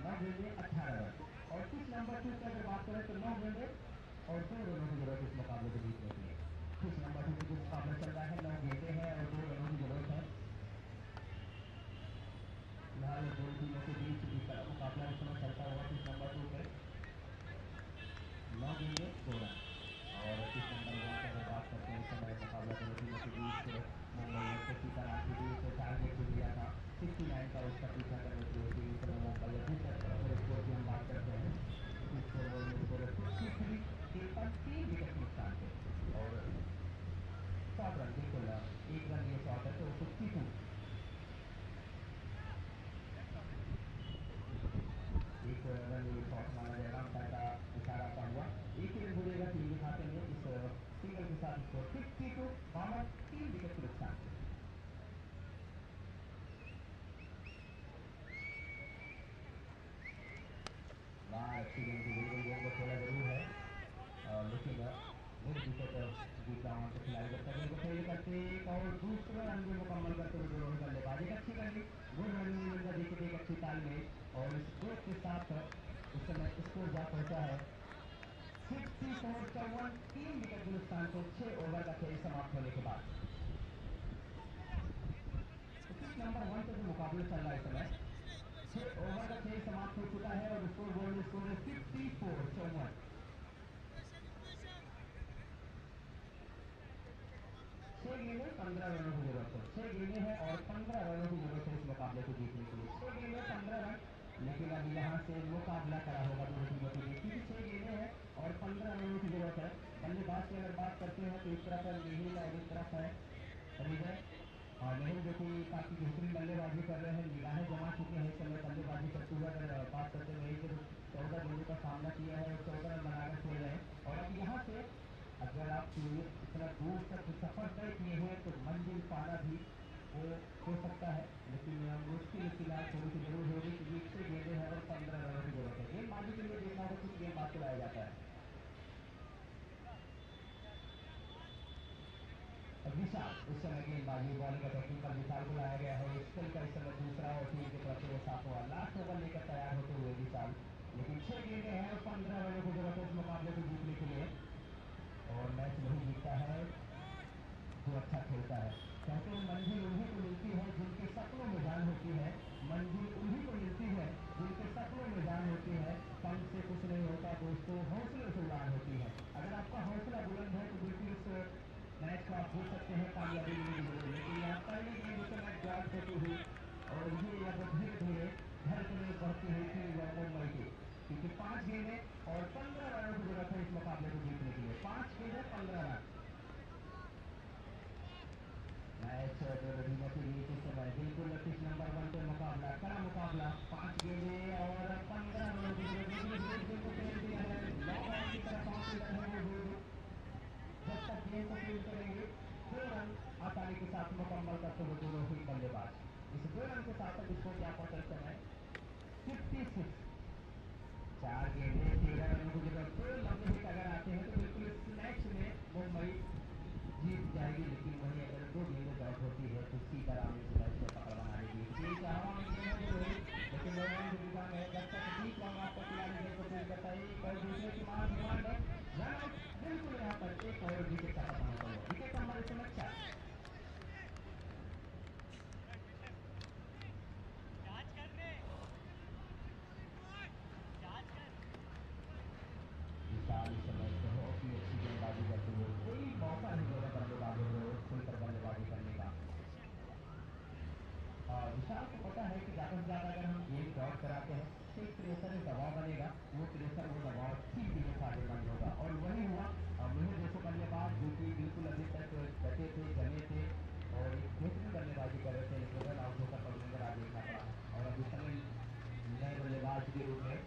9 गेंदें 18 रन और पिच नंबर 2 की अगर बात करें तो 9 गेंदें और 2 रनों की जरूरत इस मुकाबले को जीतने के लिए। पिच नंबर 2 जो मुकाबला चल रहा है 9 गेंदें हैं और 2 रनों की जरूरत है। फिलहाल दोनों टीमों के बीच एक कड़ा मुकाबला इस समय चलता हुआ पिच नंबर 2 पे 9 गेंदें 2 रन और पिच नंबर 1 की अगर बात करते हैं इस समय मुकाबला दोनों टीमों के बीच मुंबई वर्सेस सीताराम के बीच टारगेट जो मिला था 69 का उसका पीछा करने के लिए टीम इस समय मुंबई अभी तक अगर स्कोर की हम बात करते हैं स्कोर बोर्ड में स्कोर 53 3 विकेट नुकसान से और 7 रन बिल्कुल 1 रन ये शॉट है तो 52। एक रन ये शॉट माना जाएगा अंपायर का इशारा आता हुआ। 1 ही रन जुड़ेगा टीम के खाते में इस सिंगल के साथ स्कोर 52 और 3 विकेट के नुकसान से। अच्छी गेंद को खेला जरूर है और दूसरा रन भी मुकम्मल करते हुए दोनों बल्लेबाजी अच्छी कर ली। गुड रनिंग देखिए एक अच्छी तालमेल और इस स्कोर के साथ इस समय स्कोर जा पहुंचा है 64-54। 3 विकेट के नुकसान से 6 ओवर का खेल समाप्त होने के बाद नंबर 1 पे जो मुकाबला चल रहा है इस समय 6 ओवर का खेल समाप्त हो चुका है और स्कोर बोर्ड स्कोर है 54-54। 6 गेंदें 15 रनों की जरूरत है। 6 गेंदें हैं और 15 रनों की जरूरत है इस मुकाबले को जीतने के लिए। 6 गेंदें 15 रन, लेकिन अब यहाँ से मुकाबला करा होगा दोनों टीमों के लिए क्योंकि 6 गेंदें हैं और 15 रनों की जरूरत है। बल्लेबाज की अगर बात करते हैं तो इस तरफ है मेहिल और इस तरफ है रिजय। और मेहिल जो कि काफी बेहतरीन बल्लेबाजी कर रहे हैं, निगाहें जमा चुके हैं इस समय बल्लेबाजी करते हुए। अगर बात करते हैं मेहिल के 14 गेंदों का सामना किया है और 14 रन बनाकर खेल रहे हैं। और अब यहाँ से अगर आप इतना दूर तक सफर तय किए हैं तो मंजिल पाना भी वो हो सकता है, लेकिन मुश्किल फिलहाल थोड़ी सी जरूर होगी क्योंकि 6 गेंदें हैं और 15 रनों की जरूरत है। गेंदबाजी के लिए देखना होगा कुछ गेंद बात लाया जाता है। विशाल इस समय गेंदबाजी बॉलिंग अटैकिंग पर विशाल को लाया गया है। स्किल का इस समय दूसरा और टीम की तरफ से 7वां लास्ट ओवर लेकर तैयार होते हुए विशाल, लेकिन 6 गेंदें हैं और 15 रनों की जरूरत है इस मुकाबले को जीतने के लिए। और मैच वही जीतता है जो अच्छा खेलता है। कहते हैं मंजिल उन्हीं को मिलती है जिनके सपनों में जान होती है। मंजिल उन्हीं को मिलती है जिनके सपनों में जान होती है। पंख से कुछ नहीं होता दोस्तों, हौसले से उड़ान होती है। अगर आपका हौसला बुलंद है तो बिल्कुल इस मैच को आप जीत सकते हैं, कामयाबी मिलेगी जरूर। लेकिन यहाँ पहली गेंद इस मैच ड्राइव होती हुई और ये अब धीरे धीरे धड़कने बढ़ती हुई थी मुंबई की, क्योंकि 5 गेंदें और 15 रनों की जरूरत है इस मुकाबले को जीतने के लिए। 5 गेंदें 15 रन। मैच दोनों टीमों के बीच इस समय बिल्कुल पिच नंबर 1 पे मुकाबला, कड़ा मुकाबला। 5 गेंदें और 15 रनों की जरूरत को फेल दिया है। लॉन्ग ऑन की तरफ पहुंचे रहे वो जब तक गेंद को फील्ड करेंगे 2 रन आसानी के साथ मुकम्मल करते हुए दोनों ही बल्लेबाज। इस 2 रन के साथ तक स्कोर क्या पहुंचा इस समय 56। 4 गेंदें 13 रनों की जरूरत। 2 लंबे हिट अगर आते हैं तो बिल्कुल इस मैच में मुंबई जीत जाएगी, लेकिन वहीं अगर 2 गेंदें डॉट होती है तो सीताराम इस मैच में पकड़ बना लेगी। तेज हवा में गेंद है जो लेकिन लोगों की दुकान है जब तक बीच लॉन्ग आपका खिलाड़ी गेंद को फील्ड करता है। एक और दूसरे की मार डिमांड है रन आउट। बिल्कुल यहाँ पर एक और विकेट का पतन होता हुआ। विकेट नंबर इस समय 4। विशाल इस समय बहुत ही अच्छी गेंदबाजी करते हुए कोई मौका नहीं दे रहा बल्लेबाजों को खुलकर बल्लेबाजी करने का। विशाल को पता है कि ज्यादा से ज्यादा अगर हम गेंद डॉट कराते हैं तो एक प्रेशर दबाव बनेगा, वो प्रेशर वो दबाव ठीक भी फायदेमंद होगा। और वही हुआ। मेरे जैसे बल्लेबाज जो कि बिल्कुल अभी तक डटे थे जमे थे और एक बेहतरीन बल्लेबाजी कर रहे थे, लेकिन रन आउट होकर पड़ेंगे आज देखना पड़ा। और अभी समय नए बल्लेबाज के रूप में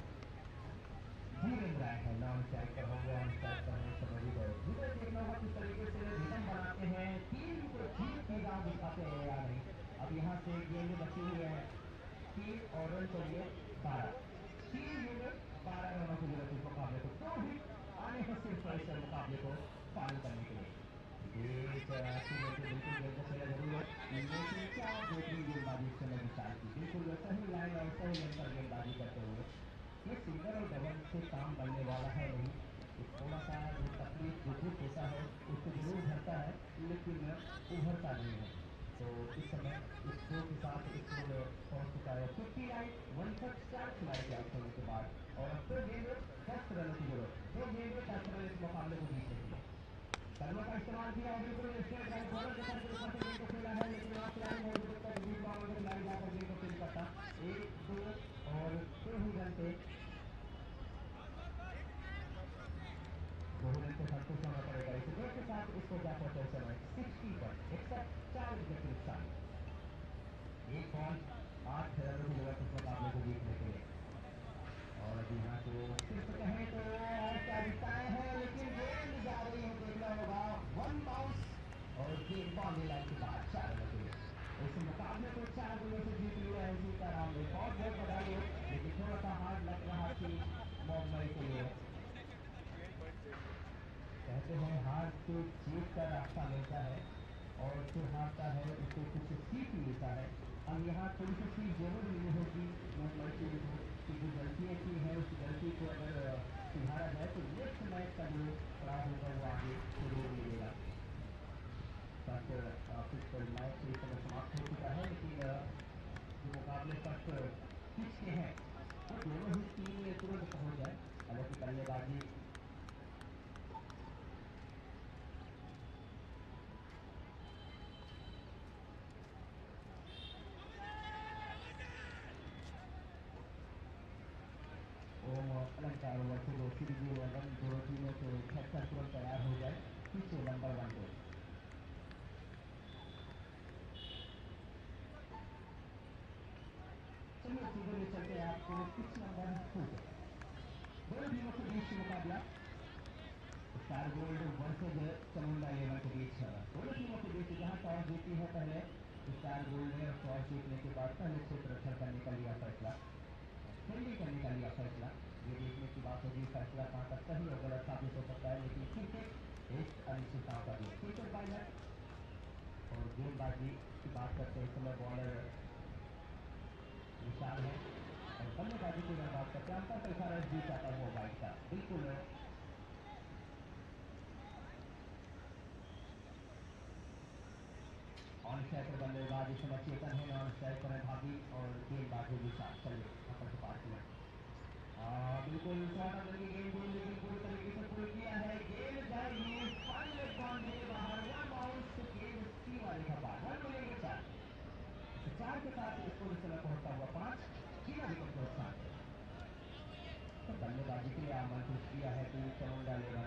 धीरेन्द्र आए हैं, नॉन स्ट्राइक पर होंगे, ऑन स्ट्राइक पर हैं समझ ही गए। मुझे देखना होगा किस तरीके से रिदम बनाते हैं, टीम को जीत की राह दिखाते हैं या नहीं। अब यहाँ से गेंदें बचे हुए हैं 3 और रन चाहिए 12। 3 गेंदें 12 रनों की जरूरत है मुकाबले को। 2 हिट आने हैं सिर्फ इस मुकाबले को फाइनल करने के लिए। बिल्कुल गेंद से जरूर है, लेकिन क्या बेहतरीन गेंदबाजी इस समय विशाल की, बिल्कुल सही लाइन और सही लेन पर गेंदबाजी करते हुए। ये सिंगल और डबल से काम बनने वाला है नहीं। थोड़ा सा जो तकलीफ जो दुख होता है उसको जरूर भरता है, लेकिन उभरता नहीं है। तो इस समय इस शो के साथ स्कोर पहुंच चुका है 59। 1 तक 4 खिलाड़ी आउट होने के बाद और अब 2 गेंदें 10 रनों की जरूरत। 2 गेंदें 10 रन इस मुकाबले को जीतने के लिए। कदमों का इस्तेमाल किया और बिल्कुल स्ट्रेट राइट बॉलर के सर के ऊपर से गेंद को खेला है, लेकिन यहाँ खिलाड़ी मौजूद तक बीच बाउंड का खिलाड़ी जाकर गेंद को फील्ड करता। 1 2 और 2 ही रन पे संतुष्ट होना पड़ेगा। इस गेंद के साथ इसको क्या पहुंचे इस समय 60 पर 104 विकेट के नुकसान। 1 बॉल 8 रनों की जरूरत इस मुकाबले को जीतने के लिए। और अभी यहाँ से सिर्फ कहें तो क्या दिखाए हैं, लेकिन गेंद जा रही है देखना होगा 1 बाउंस और गेंद बाउंड्री लाइन के बाद 4 रनों के लिए। इस मुकाबले को 4 गोलों से जीत लिया है सीताराम ने। बहुत बहुत बधाई हो, लेकिन थोड़ा सा हार्ड लग रहा थी मुंबई के लिए। कहते हैं हार से जीत का रास्ता मिलता है, और जो हारता है उसको कुछ सीख मिलता है। अब यहाँ थोड़ी सी सीख जरूर मिली होगी कि जो गलतियाँ की हैं उस गलती को अगर सुधारा जाए तो नेक्स्ट मैच का जो पड़ाव होगा वो आगे जरूर मिलेगा। बस फिर मैच इस समय समाप्त हो चुका है, लेकिन जो मुकाबले फर्स्ट पिच के हैं वो दोनों ही टीम तुरंत पहुँच जाए। हालांकि बल्लेबाजी अलंकार हुआ थे दो सीरीज रन दोनों टीमों को छक्का तुरंत तैयार हो जाए पीछे नंबर 1 पे। चलिए सीधे में चलते हैं आपको पिच नंबर 2 पे। दोनों टीमों के बीच मुकाबला स्टार गोल्ड वर्सेज चामुंडा 11 के बीच है। दोनों टीमों के बीच जहां टॉस जीती है पहले स्टार गोल्ड ने, और टॉस जीतने के बाद पहले क्षेत्र रक्षण करने का लिया फैसला, फील्डिंग करने का लिया फैसला। ये देखने की बात होगी फैसला कहाँ तक सही और गलत साबित हो सकता है, लेकिन क्रिकेट एक अनिश्चितता का भी क्रिकेट पायलट। और गेंदबाजी की बात करते हैं इस समय बॉलर निशान है, और बल्लेबाजी की अगर बात करते हैं अंतर पैसा रन जीत जाता है वो वाइड का बिल्कुल ऑन स्ट्राइक पर बल्लेबाज इस समय चेतन है, ऑन स्ट्राइक पर है भाभी और गेंदबाजी विशाल। चलिए अंतर से पार किया बिल्कुल शॉर्ट अंदर की गेंद थी, लेकिन पूरी तरीके से पुल किया है, गेंद जाएगी फाइन लेग बाउंड्री के बाहर, वन बाउंस गेंद सी वाले का पार, 1 मिलेंगे 4 के साथ स्कोर इस समय पहुंचता हुआ 5, बिना विकेट के नुकसान। तो बल्लेबाजी के लिए आमंत्रित किया है टीम चामुंडा 11